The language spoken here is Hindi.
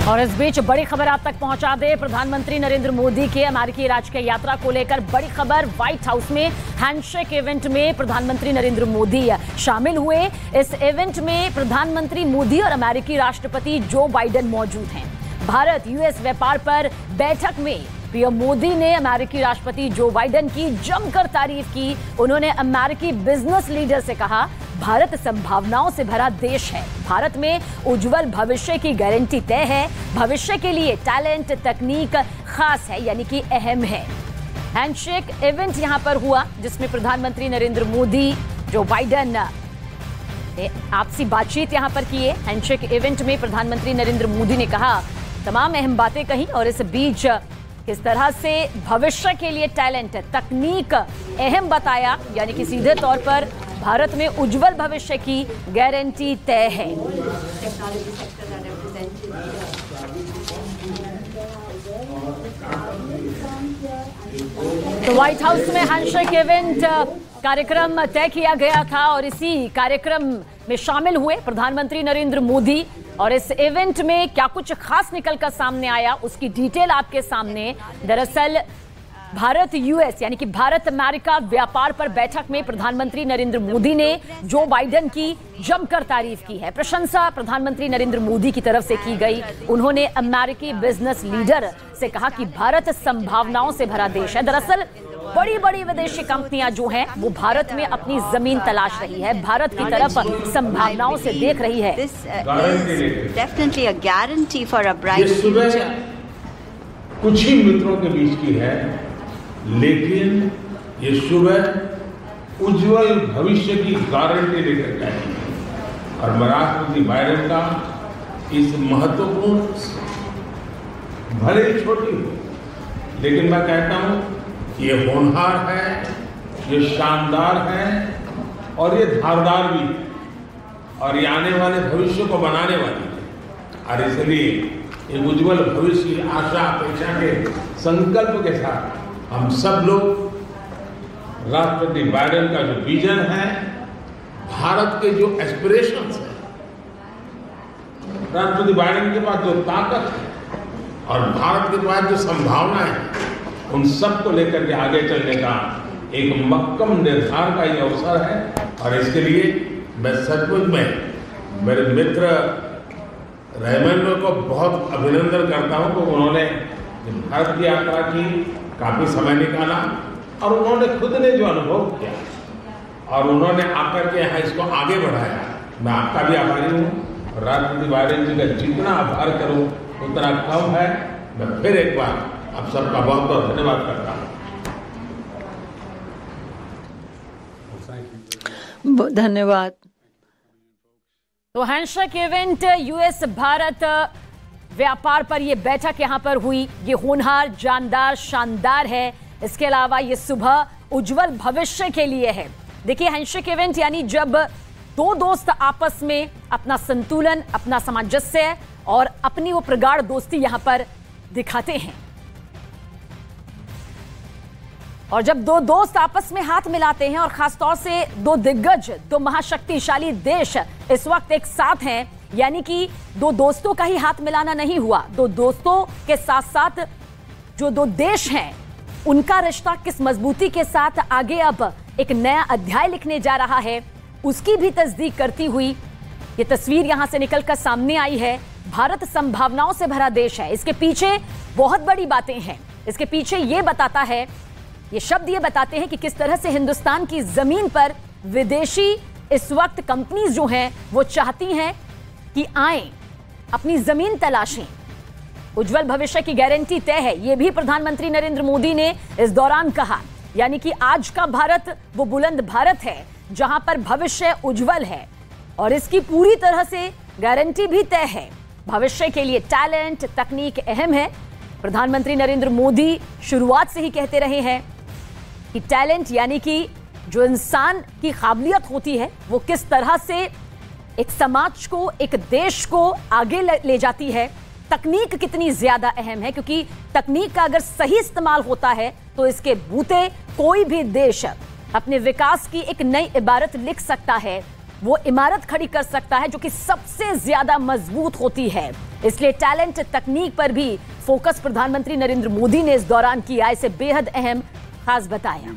और इस बीच बड़ी खबर आप तक पहुंचा दे। प्रधानमंत्री नरेंद्र मोदी के अमेरिकी राजकीय यात्रा को लेकर बड़ी खबर। व्हाइट हाउस में हैंडशेक इवेंट में प्रधानमंत्री नरेंद्र मोदी शामिल हुए। इस इवेंट में प्रधानमंत्री मोदी और अमेरिकी राष्ट्रपति जो बाइडेन मौजूद हैं। भारत यूएस व्यापार पर बैठक में पीएम मोदी ने अमेरिकी राष्ट्रपति जो बाइडेन की जमकर तारीफ की। उन्होंने अमेरिकी बिजनेस लीडर से कहा, भारत संभावनाओं से भरा देश है, भारत में उज्जवल भविष्य की गारंटी तय है, भविष्य के लिए टैलेंट तकनीक खास है यानी कि अहम है। हैंडशेक इवेंट यहां पर हुआ जिसमें प्रधानमंत्री नरेंद्र मोदी जो बाइडेन ने आपसी बातचीत यहां पर की है। हैंडशेक इवेंट में प्रधानमंत्री नरेंद्र मोदी ने कहा, तमाम अहम बातें कही और इस बीच किस तरह से भविष्य के लिए टैलेंट तकनीक अहम बताया यानी कि सीधे तौर पर भारत में उज्जवल भविष्य की गारंटी तय है। तो व्हाइट हाउस में हैंडशेक इवेंट कार्यक्रम तय किया गया था और इसी कार्यक्रम में शामिल हुए प्रधानमंत्री नरेंद्र मोदी। और इस इवेंट में क्या कुछ खास निकलकर सामने आया उसकी डिटेल आपके सामने। दरअसल भारत यूएस यानी कि भारत अमेरिका व्यापार पर बैठक में प्रधानमंत्री नरेंद्र मोदी ने जो बाइडेन की जमकर तारीफ की है। प्रशंसा प्रधानमंत्री नरेंद्र मोदी की तरफ से की गई। उन्होंने अमेरिकी बिजनेस लीडर से कहा कि भारत संभावनाओं से भरा देश है। दरअसल बड़ी बड़ी विदेशी कंपनियां जो हैं वो भारत में अपनी जमीन तलाश रही है, भारत की तरफ संभावनाओं से देख रही है। Definitely a guarantee for a bright future. कुछ ही मित्रों के बीच की है, लेकिन ये सुबह उज्जवल भविष्य की गारंटी लेकर के आई है। और मैं राष्ट्रपति बाइडेन का इस महत्वपूर्ण, भले ही छोटी हो, लेकिन मैं कहता हूं ये होनहार है, ये शानदार है और ये धारदार भी है और ये आने वाले भविष्य को बनाने वाली है। और इसलिए एक उज्जवल भविष्य की आशा अपेक्षा के संकल्प के साथ हम सब लोग राष्ट्रपति बाइडेन का जो विजन है, भारत के जो एस्पिरेशंस हैं, राष्ट्रपति बाइडेन के पास जो ताकत है और भारत के पास जो संभावना है, उन सब को लेकर के आगे चलने का एक मक्कम निर्धार का ये अवसर है। और इसके लिए मैं सचमुच में मेरे मित्र रहमान को बहुत अभिनंदन करता हूं कि उन्होंने भारत की यात्रा की, काफी समय निकाला और उन्होंने खुद ने जो अनुभव किया और उन्होंने आकर के यहाँ इसको आगे बढ़ाया। मैं आपका भी आभारी हूँ। राष्ट्रपति बाइडेन जी का जितना आभार करूँ उतना कम है। मैं फिर एक बार आप सबका बहुत बहुत धन्यवाद करता हूँ। धन्यवाद। तो हैंडशेक इवेंट यूएस भारत व्यापार पर यह बैठक यहां पर हुई। ये होनहार, जानदार, शानदार है। इसके अलावा ये सुबह उज्जवल भविष्य के लिए है। देखिए, हैंडशेक इवेंट यानी जब दो दोस्त आपस में अपना संतुलन, अपना सामंजस्य और अपनी वो प्रगाढ़ दोस्ती यहां पर दिखाते हैं। और जब दो दोस्त आपस में हाथ मिलाते हैं और खासतौर से दो दिग्गज, दो महाशक्तिशाली देश इस वक्त एक साथ हैं, यानी कि दो दोस्तों का ही हाथ मिलाना नहीं हुआ, दो दोस्तों के साथ साथ जो दो देश हैं उनका रिश्ता किस मजबूती के साथ आगे अब एक नया अध्याय लिखने जा रहा है, उसकी भी तस्दीक करती हुई ये तस्वीर यहां से निकलकर सामने आई है। भारत संभावनाओं से भरा देश है। इसके पीछे बहुत बड़ी बातें हैं। इसके पीछे ये बताता है, ये शब्द ये बताते हैं कि किस तरह से हिंदुस्तान की जमीन पर विदेशी इस वक्त कंपनीज जो हैं वो चाहती हैं कि आएं, अपनी जमीन तलाशें। उज्जवल भविष्य की गारंटी तय है, ये भी प्रधानमंत्री नरेंद्र मोदी ने इस दौरान कहा। यानी कि आज का भारत वो बुलंद भारत है जहां पर भविष्य उज्जवल है और इसकी पूरी तरह से गारंटी भी तय है। भविष्य के लिए टैलेंट, तकनीक अहम है। प्रधानमंत्री नरेंद्र मोदी शुरुआत से ही कहते रहे हैं कि टैलेंट यानी कि जो इंसान की काबिलियत होती है वो किस तरह से एक समाज को, एक देश को आगे ले जाती है। तकनीक कितनी ज्यादा अहम है, क्योंकि तकनीक का अगर सही इस्तेमाल होता है तो इसके बूते कोई भी देश अपने विकास की एक नई इबारत लिख सकता है। वो इमारत खड़ी कर सकता है जो कि सबसे ज्यादा मजबूत होती है। इसलिए टैलेंट तकनीक पर भी फोकस प्रधानमंत्री नरेंद्र मोदी ने इस दौरान किया। इसे बेहद अहम खास बताया।